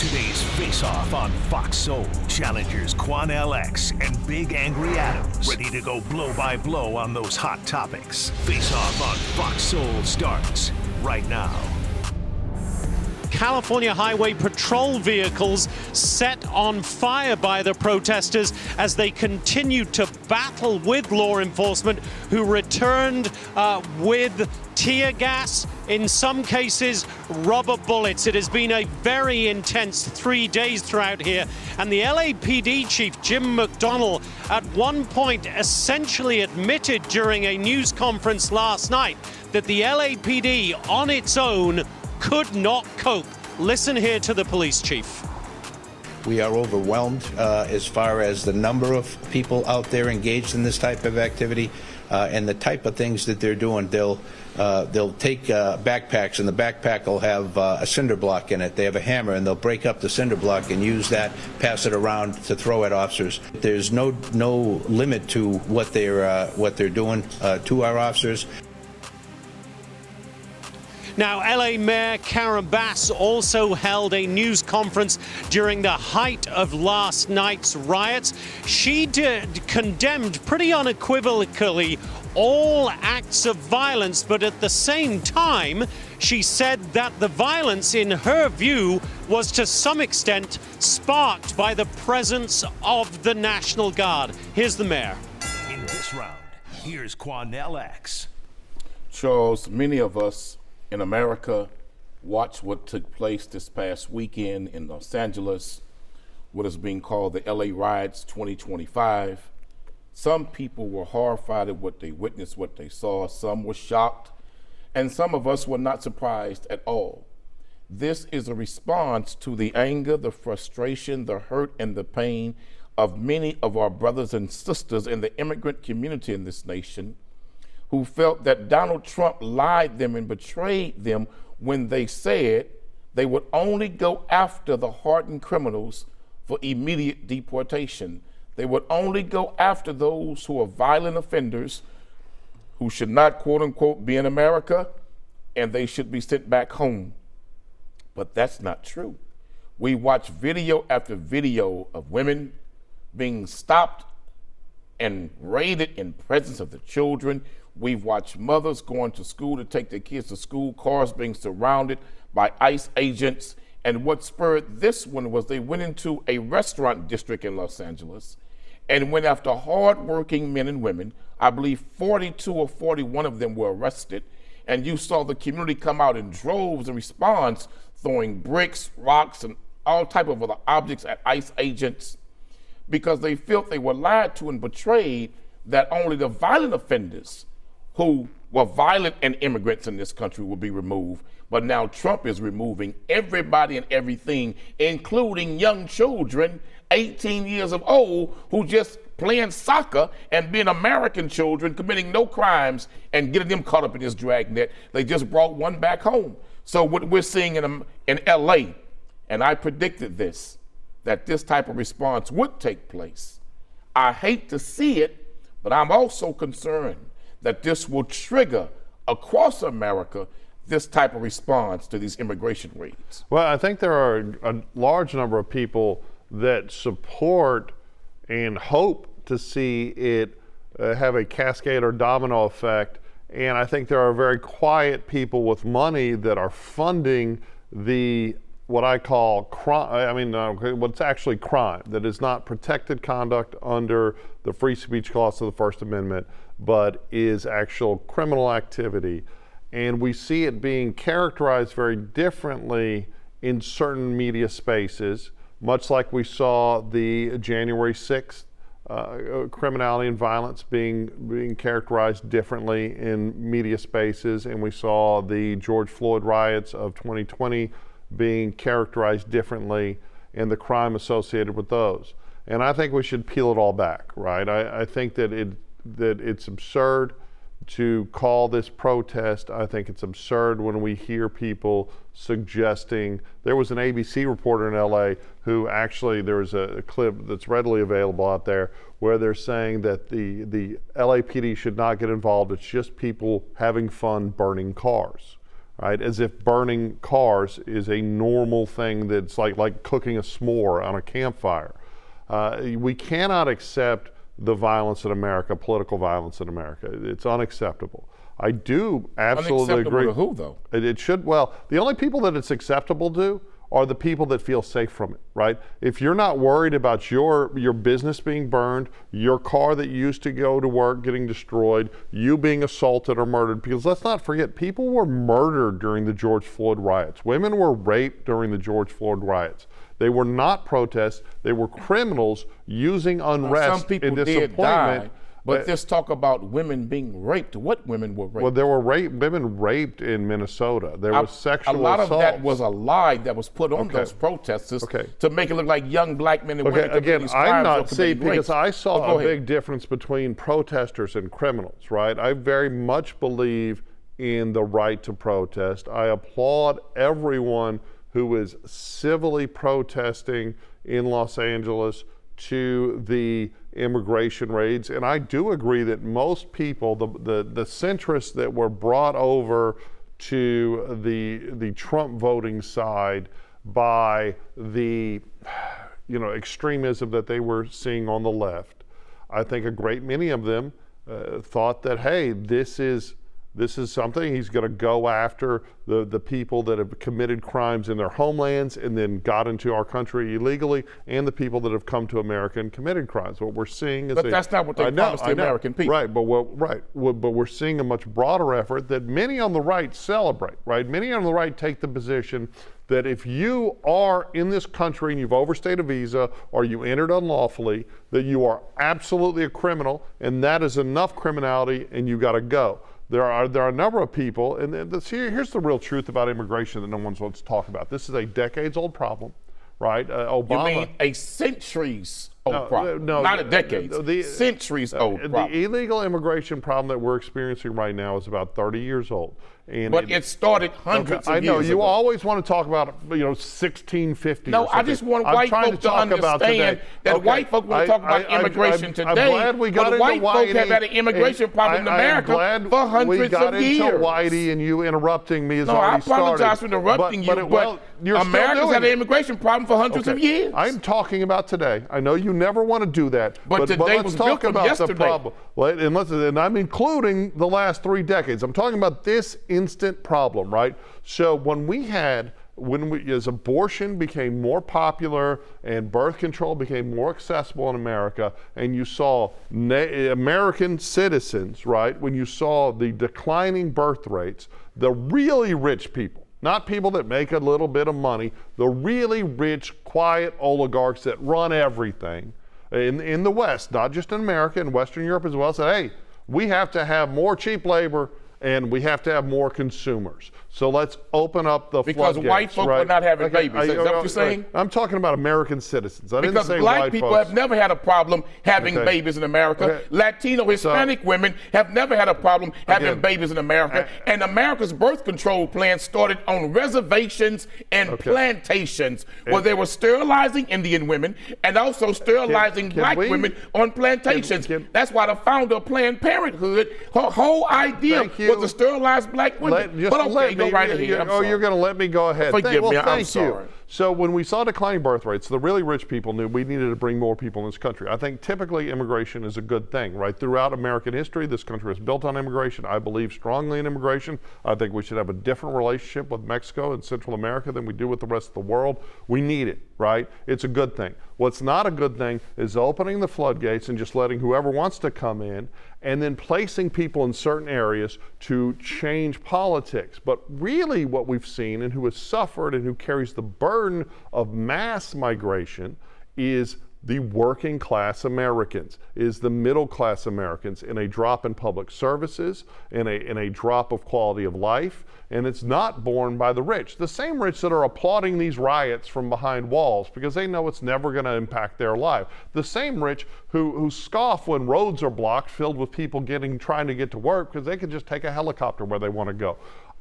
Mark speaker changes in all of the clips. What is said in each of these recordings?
Speaker 1: Today's face-off on Fox Soul. Challengers Quan LX and Big Angry Adams. Ready to go blow by blow on those hot topics. Face-off on Fox Soul starts right now.
Speaker 2: California highway patrol vehicles set on fire by the protesters as they continued to battle with law enforcement, who returned with tear gas, in some cases rubber bullets. It has been a very intense 3 days throughout here, and the LAPD chief Jim McDonnell at one point essentially admitted during a news conference last night that the LAPD on its own could not cope. Listen here to the police chief.
Speaker 3: We are overwhelmed as far as the number of people out there engaged in this type of activity and the type of things that they're doing. They'll take backpacks, and the backpack will have a cinder block in it. They have a hammer, and they'll break up the cinder block and use that, pass it around to throw at officers. There's no limit to what they're doing to our officers.
Speaker 2: Now, LA Mayor Karen Bass also held a news conference during the height of last night's riots. She condemned pretty unequivocally all acts of violence, but at the same time, she said that the violence, in her view, was to some extent sparked by the presence of the National Guard. Here's the mayor.
Speaker 1: In this round, here's Quan LX.
Speaker 4: Charles, many of us in America watched what took place this past weekend in Los Angeles, what is being called the LA Riots 2025. Some people were horrified at what they witnessed, what they saw. Some were shocked, and some of us were not surprised at all. This is a response to the anger, the frustration, the hurt, and the pain of many of our brothers and sisters in the immigrant community in this nation, who felt that Donald Trump lied them and betrayed them when they said they would only go after the hardened criminals for immediate deportation. They would only go after those who are violent offenders, who should not, quote unquote, be in America, and they should be sent back home. But that's not true. We watch video after video of women being stopped and raided in presence of the children. We've watched mothers going to school to take their kids to school, cars being surrounded by ICE agents. And what spurred this one was they went into a restaurant district in Los Angeles and went after hardworking men and women. I believe 42 or 41 of them were arrested. And you saw the community come out in droves in response, throwing bricks, rocks, and all type of other objects at ICE agents because they felt they were lied to and betrayed, that only the violent offenders who were violent and immigrants in this country will be removed. But now Trump is removing everybody and everything, including young children, 18 years of old, who just playing soccer and being American children, committing no crimes, and getting them caught up in this dragnet. They just brought one back home. So what we're seeing in LA, and I predicted this, that this type of response would take place. I hate to see it, but I'm also concerned that this will trigger across America this type of response to these immigration raids.
Speaker 5: Well, I think there are a large number of people that support and hope to see it have a cascade or domino effect. And I think there are very quiet people with money that are funding the what I call crime, what's actually crime, that is not protected conduct under the free speech clause of the First Amendment, but is actual criminal activity. And we see it being characterized very differently in certain media spaces, much like we saw the January 6th criminality and violence being characterized differently in media spaces, and we saw the George Floyd riots of 2020 being characterized differently and the crime associated with those. And I think we should peel it all back, right? I think that it's absurd to call this protest. I think it's absurd when we hear people suggesting. There was an ABC reporter in LA who actually, there was a clip that's readily available out there where they're saying that the LAPD should not get involved. It's just people having fun burning cars. right? As if burning cars is a normal thing that's like cooking a s'more on a campfire. We cannot accept the violence in America, political violence in America. It's unacceptable. I do absolutely agree.
Speaker 4: Unacceptable to who, though?
Speaker 5: It should, well, the only people that it's acceptable to are the people that feel safe from it, right? If you're not worried about your business being burned, your car that you used to go to work getting destroyed, you being assaulted or murdered, because let's not forget, people were murdered during the George Floyd riots. Women were raped during the George Floyd riots. They were not protests, they were criminals using unrest and disappointment.
Speaker 4: Die, but this talk about women being raped, what women were raped?
Speaker 5: Well, there were women raped in Minnesota. There was sexual
Speaker 4: assaults. A lot of that was a lie that was put on those protesters to make it look like young black men and women committing these crimes.
Speaker 5: I'm not saying, because I saw a big
Speaker 4: ahead.
Speaker 5: difference between protesters and criminals, right? I very much believe in the right to protest. I applaud everyone who is civilly protesting in Los Angeles to the immigration raids. And I do agree that most people, the centrists that were brought over to the Trump voting side by the extremism that they were seeing on the left, I think a great many of them thought that, hey, this is something. He's going to go after the people that have committed crimes in their homelands and then got into our country illegally, and the people that have come to America and committed crimes. What we're seeing is
Speaker 4: that's not what they promised the American people.
Speaker 5: Right, but we're seeing a much broader effort that many on the right celebrate, right? Many on the right take the position that if you are in this country and you've overstayed a visa or you entered unlawfully, that you are absolutely a criminal, and that is enough criminality and you got to go. There are a number of people, and here's the real truth about immigration that no one wants to talk about. This is a decades-old problem, right? Obama.
Speaker 4: You mean a centuries-old problem? No, not a decades. Centuries-old problem.
Speaker 5: The illegal immigration problem that we're experiencing right now is about 30 years old.
Speaker 4: But it started hundreds of years ago.
Speaker 5: I know, you always want to talk about, 1650
Speaker 4: No,
Speaker 5: or something.
Speaker 4: I just want white folk to understand that white folk want to talk about immigration today.
Speaker 5: I'm glad we got into
Speaker 4: white
Speaker 5: Whitey,
Speaker 4: folk have had an immigration problem in America for hundreds of years.
Speaker 5: We got into Whitey, and you interrupting me is already started.
Speaker 4: No, I apologize for interrupting you, but America's had an immigration problem for hundreds of years.
Speaker 5: I'm talking about today. I know you never want to do that, but let's talk about the problem. And I'm including the last 3 decades. I'm talking about this instant problem, right? So as abortion became more popular and birth control became more accessible in America, and you saw American citizens, right, when you saw the declining birth rates, the really rich people, not people that make a little bit of money, the really rich, quiet oligarchs that run everything in the West, not just in America, in Western Europe as well, said, hey, we have to have more cheap labor and we have to have more consumers. So let's open up the floodgates.
Speaker 4: Because white folk are not having babies. Is that what you're saying?
Speaker 5: I'm talking about American citizens. I didn't say
Speaker 4: black people have never had a problem having babies in America. Latino, Hispanic women have never had a problem having babies in America. And America's birth control plan started on reservations and plantations where they were sterilizing Indian women and also sterilizing black women on plantations. That's why the founder of Planned Parenthood, her whole idea was to sterilize black women. Go right ahead.
Speaker 5: You're going to let me go ahead.
Speaker 4: Forgive me, I'm sorry.
Speaker 5: So when we saw declining birth rates, the really rich people knew we needed to bring more people in this country. I think typically immigration is a good thing, right? Throughout American history, this country is built on immigration. I believe strongly in immigration. I think we should have a different relationship with Mexico and Central America than we do with the rest of the world. We need it, right? It's a good thing. What's not a good thing is opening the floodgates and just letting whoever wants to come in and then placing people in certain areas to change politics. But really what we've seen and who has suffered and who carries the burden of mass migration is the working class Americans, is the middle class Americans, in a drop in public services, in a drop of quality of life, and it's not borne by the rich. The same rich that are applauding these riots from behind walls because they know it's never going to impact their life. The same rich who scoff when roads are blocked filled with people trying to get to work because they can just take a helicopter where they want to go.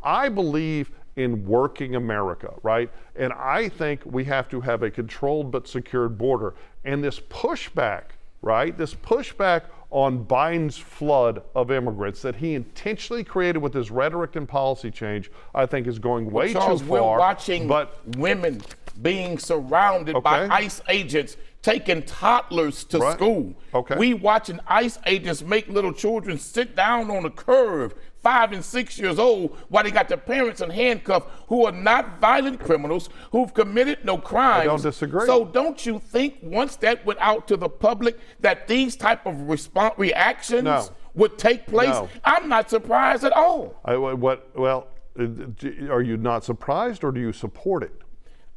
Speaker 5: I believe in working America, right? And I think we have to have a controlled but secured border. And this pushback, right? This pushback on Biden's flood of immigrants that he intentionally created with his rhetoric and policy change, I think is going way too far.
Speaker 4: We're watching women being surrounded by ICE agents taking toddlers to school. We watching ICE agents make little children sit down on a curb, 5 and 6 years old, while they got their parents in handcuffs who are not violent criminals, who've committed no crimes.
Speaker 5: I don't disagree.
Speaker 4: So don't you think once that went out to the public that these type of reactions would take place?
Speaker 5: No.
Speaker 4: I'm not surprised at all.
Speaker 5: Well, are you not surprised, or do you support it?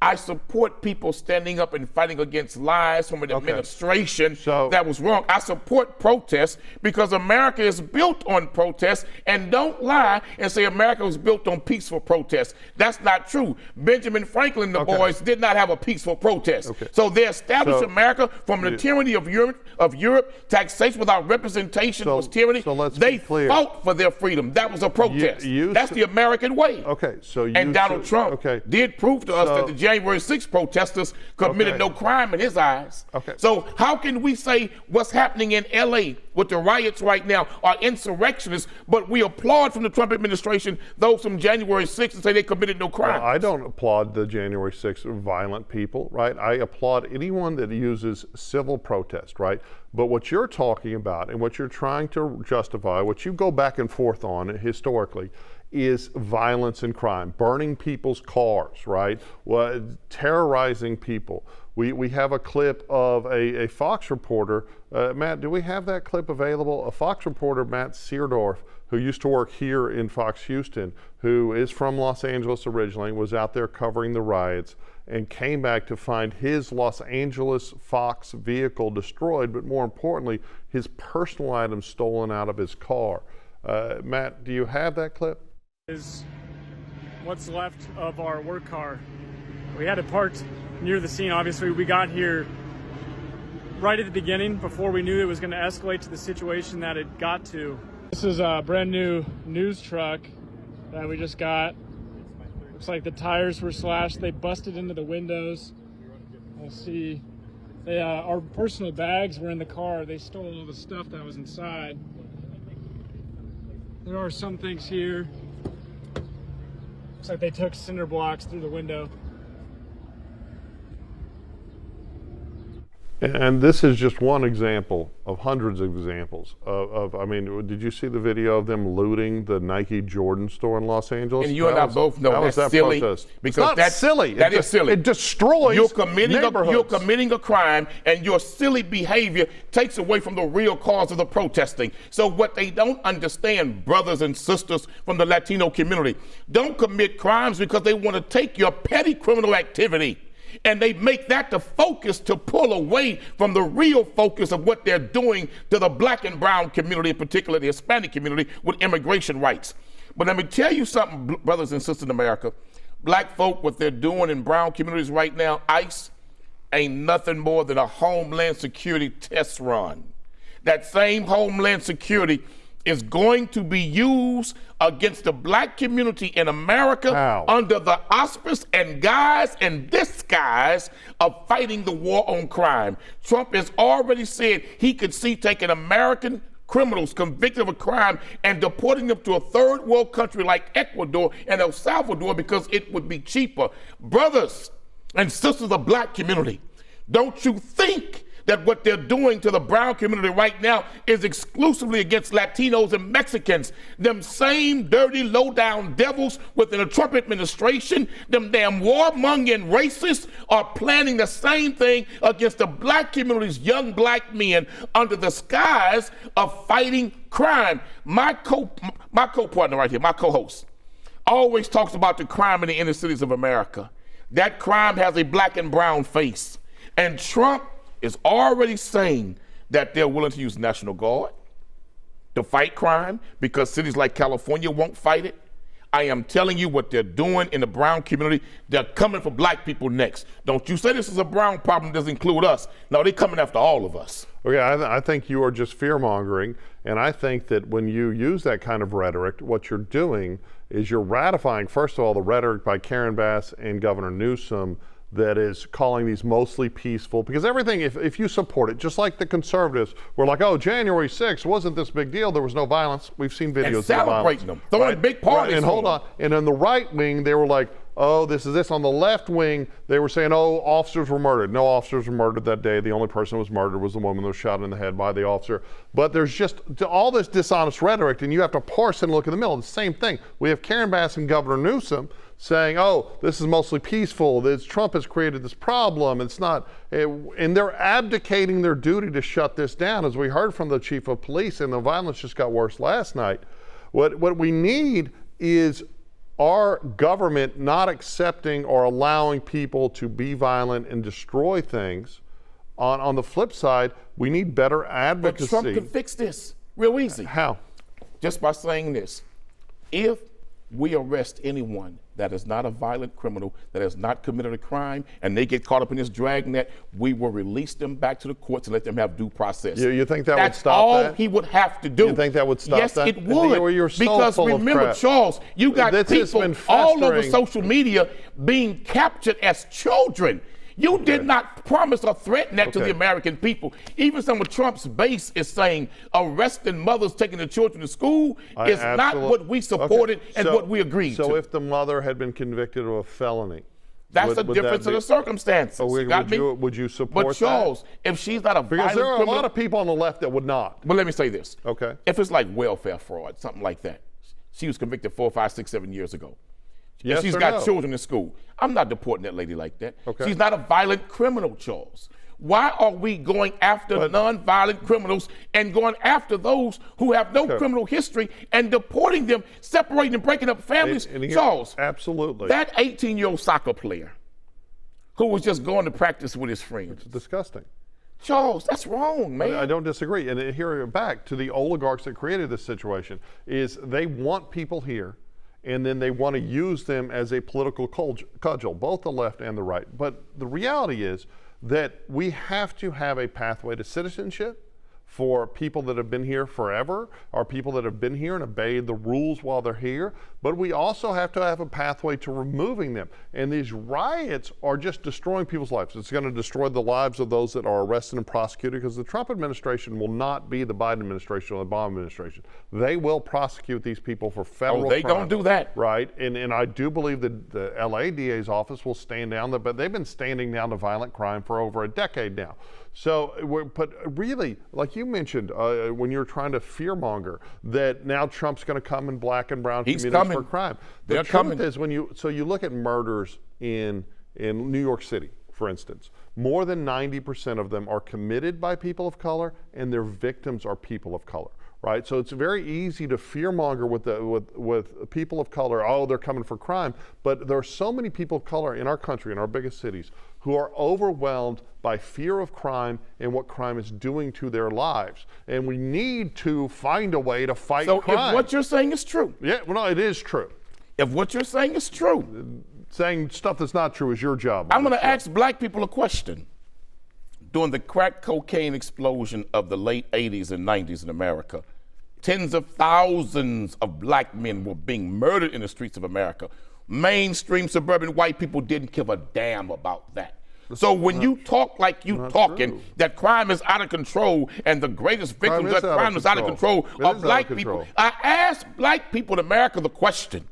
Speaker 4: I support people standing up and fighting against lies from an administration that was wrong. I support protests because America is built on protests, and don't lie and say America was built on peaceful protests. That's not true. Benjamin Franklin and the boys did not have a peaceful protest. So they established America from the tyranny of Europe. Taxation without representation was tyranny. They fought for their freedom. That was a protest. That's the American way. And Donald Trump did prove to us that the January 6th protesters committed no crime in his eyes. So how can we say what's happening in LA with the riots right now are insurrectionists, but we applaud from the Trump administration those from January 6th and say they committed no crime?
Speaker 5: I don't applaud the January 6th violent people, right? I applaud anyone that uses civil protest, right? But what you're talking about and what you're trying to justify, what you go back and forth on historically, is violence and crime, burning people's cars, right? Terrorizing people. We have a clip of a Fox reporter. Matt, do we have that clip available? A Fox reporter, Matt Seardorf, who used to work here in Fox Houston, who is from Los Angeles originally, was out there covering the riots, and came back to find his Los Angeles Fox vehicle destroyed, but more importantly, his personal items stolen out of his car. Matt, do you have that clip?
Speaker 6: Is what's left of our work car. We had it parked near the scene. Obviously, we got here right at the beginning before we knew it was going to escalate to the situation that it got to. This is a brand new news truck that we just got. Looks like the tires were slashed. They busted into the windows. We'll see. Our personal bags were in the car. They stole all the stuff that was inside. There are some things here. Looks like they took cinder blocks through the window.
Speaker 5: And this is just one example of hundreds of examples I mean, did you see the video of them looting the Nike Jordan store in Los Angeles?
Speaker 4: And you and I both know that's silly.
Speaker 5: Because that's silly.
Speaker 4: That is silly.
Speaker 5: It destroys neighborhoods.
Speaker 4: You're committing a crime, and your silly behavior takes away from the real cause of the protesting. So what they don't understand, brothers and sisters from the Latino community, don't commit crimes because they want to take your petty criminal activity and they make that the focus to pull away from the real focus of what they're doing to the black and brown community, in particular the Hispanic community, with immigration rights. But let me tell you something, brothers and sisters in America. Black folk, what they're doing in brown communities right now, ICE, ain't nothing more than a Homeland Security test run. That same Homeland Security is going to be used against the black community in America under the auspice and guise and disguise of fighting the war on crime. Trump has already said he could see taking American criminals convicted of a crime and deporting them to a third world country like Ecuador and El Salvador because it would be cheaper. Brothers and sisters of the black community, don't you think that what they're doing to the brown community right now is exclusively against Latinos and Mexicans? Them same dirty, low-down devils within the Trump administration, them damn warmongering racists are planning the same thing against the black community's young black men under the skies of fighting crime. My co-partner right here, my co-host, always talks about the crime in the inner cities of America. That crime has a black and brown face. And Trump is already saying that they're willing to use National Guard to fight crime because cities like California won't fight it. I am telling you what they're doing in the brown community. They're coming for black people next. Don't you say this is a brown problem that doesn't include us. No, they're coming after all of us.
Speaker 5: Okay, I think you are just fear-mongering, and I think that when you use that kind of rhetoric, what you're doing is you're ratifying, first of all, the rhetoric by Karen Bass and Governor Newsom that is calling these mostly peaceful, because everything, if you support it, just like the conservatives were like, oh, January 6th wasn't this big deal, there was no violence. We've seen videos
Speaker 4: and
Speaker 5: of
Speaker 4: celebrating
Speaker 5: violence.
Speaker 4: them, throwing big parties.
Speaker 5: And hold on, and on the right wing, they were like, oh, this is this. On the left wing, they were saying, oh, officers were murdered. No officers were murdered that day. The only person who was murdered was the woman who was shot in the head by the officer. But there's just all this dishonest rhetoric, and you have to parse and look in the middle. The same thing. We have Karen Bass and Governor Newsom saying, oh, this is mostly peaceful. Trump has created this problem. It's not, and they're abdicating their duty to shut this down, as we heard from the chief of police, and the violence just got worse last night. What we need is our government not accepting or allowing people to be violent and destroy things. On the flip side, we need better advocacy.
Speaker 4: But Trump can fix this real easy.
Speaker 5: How?
Speaker 4: Just by saying this. If we arrest anyone that is not a violent criminal, that has not committed a crime, and they get caught up in this dragnet, we will release them back to the courts and let them have due process.
Speaker 5: You think that
Speaker 4: That's
Speaker 5: would stop
Speaker 4: all
Speaker 5: that?
Speaker 4: he would have to do.
Speaker 5: You think that would stop
Speaker 4: yes,
Speaker 5: that?
Speaker 4: Yes, it would.
Speaker 5: You're so
Speaker 4: because
Speaker 5: full of
Speaker 4: remember,
Speaker 5: crap.
Speaker 4: Charles, you got
Speaker 5: This
Speaker 4: people
Speaker 5: has been
Speaker 4: all over
Speaker 5: festering.
Speaker 4: social media being captured as children. You did not promise or threaten that to the American people. Even some of Trump's base is saying arresting mothers taking the children to school is not what we supported and what we agreed to.
Speaker 5: So if the mother had been convicted of a felony,
Speaker 4: that's the difference in the circumstances.
Speaker 5: Would you support
Speaker 4: But Charles, if she's not a violent
Speaker 5: because there are
Speaker 4: criminal,
Speaker 5: a lot of people on the left that would not.
Speaker 4: But let me say this.
Speaker 5: Okay.
Speaker 4: If it's like welfare fraud, something like that, she was convicted 4, 5, 6, 7 years ago.
Speaker 5: Yes,
Speaker 4: and she's got children in school. I'm not deporting that lady like that.
Speaker 5: Okay.
Speaker 4: She's not a violent criminal, Charles. Why are we going after non-violent criminals and going after those who have no criminal history and deporting them, separating and breaking up families? Charles,
Speaker 5: absolutely.
Speaker 4: That 18-year-old soccer player who was just going to practice with his friends.
Speaker 5: It's disgusting.
Speaker 4: Charles, that's wrong, man.
Speaker 5: I don't disagree. And here, back to the oligarchs that created this situation, is they want people here, and then they want to use them as a political cudgel, both the left and the right. But the reality is that we have to have a pathway to citizenship for people that have been here forever, or people that have been here and obeyed the rules while they're here. But we also have to have a pathway to removing them. And these riots are just destroying people's lives. It's going to destroy the lives of those that are arrested and prosecuted, because the Trump administration will not be the Biden administration or the Obama administration. They will prosecute these people for federal crimes.
Speaker 4: Oh, they gonna do that.
Speaker 5: Right, and I do believe that the LA DA's office will stand down, but they've been standing down to violent crime for over a decade now. So, but really, like you mentioned, when you're trying to fearmonger that now Trump's going to come in black and brown communities for crime. The truth is, when you look at murders in New York City, for instance, more than 90% of them are committed by people of color, and their victims are people of color. Right, so it's very easy to fearmonger with people of color. Oh, they're coming for crime, but there are so many people of color in our country, in our biggest cities, who are overwhelmed by fear of crime and what crime is doing to their lives. And we need to find a way to fight crime.
Speaker 4: So if what you're saying is true.
Speaker 5: Yeah, well, no, it is true.
Speaker 4: If what you're saying is true.
Speaker 5: Saying stuff that's not true is your job.
Speaker 4: I'm going to ask black people a question. During the crack cocaine explosion of the late 80s and 90s in America, tens of thousands of black men were being murdered in the streets of America. Mainstream suburban white people didn't give a damn about that. So when you talk like you talking, that crime is out of control and the greatest victims of that crime is out of control are black people, I ask black people in America the question,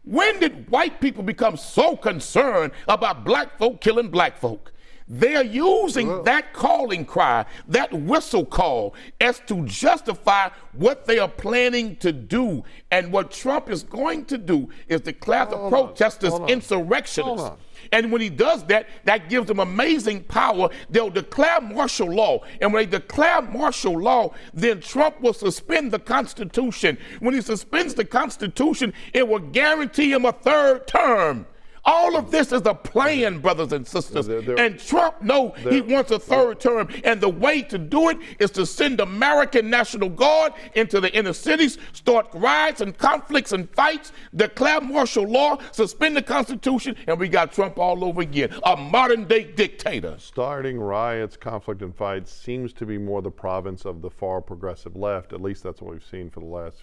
Speaker 4: when did white people become so concerned about black folk killing black folk? They're using that calling cry, that whistle call, as to justify what they are planning to do. And what Trump is going to do is declare the protesters insurrectionists. And when he does that, that gives them amazing power. They'll declare martial law. And when they declare martial law, then Trump will suspend the Constitution. When he suspends the Constitution, it will guarantee him a third term. All of this is a plan, brothers and sisters. And Trump knows he wants a third term. And the way to do it is to send American National Guard into the inner cities, start riots and conflicts and fights, declare martial law, suspend the Constitution, and we got Trump all over again, a modern-day dictator.
Speaker 5: Starting riots, conflict, and fights seems to be more the province of the far progressive left. At least that's what we've seen for the last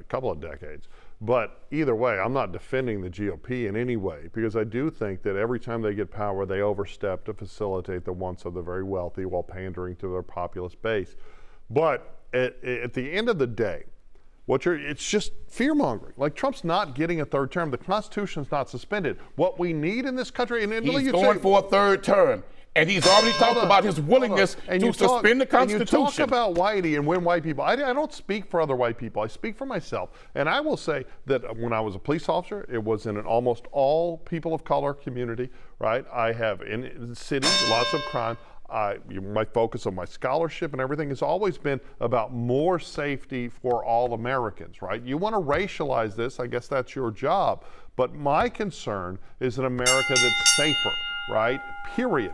Speaker 5: couple of decades. But either way, I'm not defending the GOP in any way, because I do think that every time they get power, they overstep to facilitate the wants of the very wealthy while pandering to their populist base. But at the end of the day, it's just fear-mongering. Like, Trump's not getting a third term. The Constitution's not suspended. What we need in this country, and
Speaker 4: he's going for a third term. And he's already talked about his willingness to suspend the Constitution.
Speaker 5: And you talk about Whitey and when white people, I don't speak for other white people, I speak for myself. And I will say that when I was a police officer, it was in an almost all people of color community, right? I have in the city, lots of crime. My focus on my scholarship and everything has always been about more safety for all Americans, right? You want to racialize this, I guess that's your job. But my concern is an America that's safer, right? Period.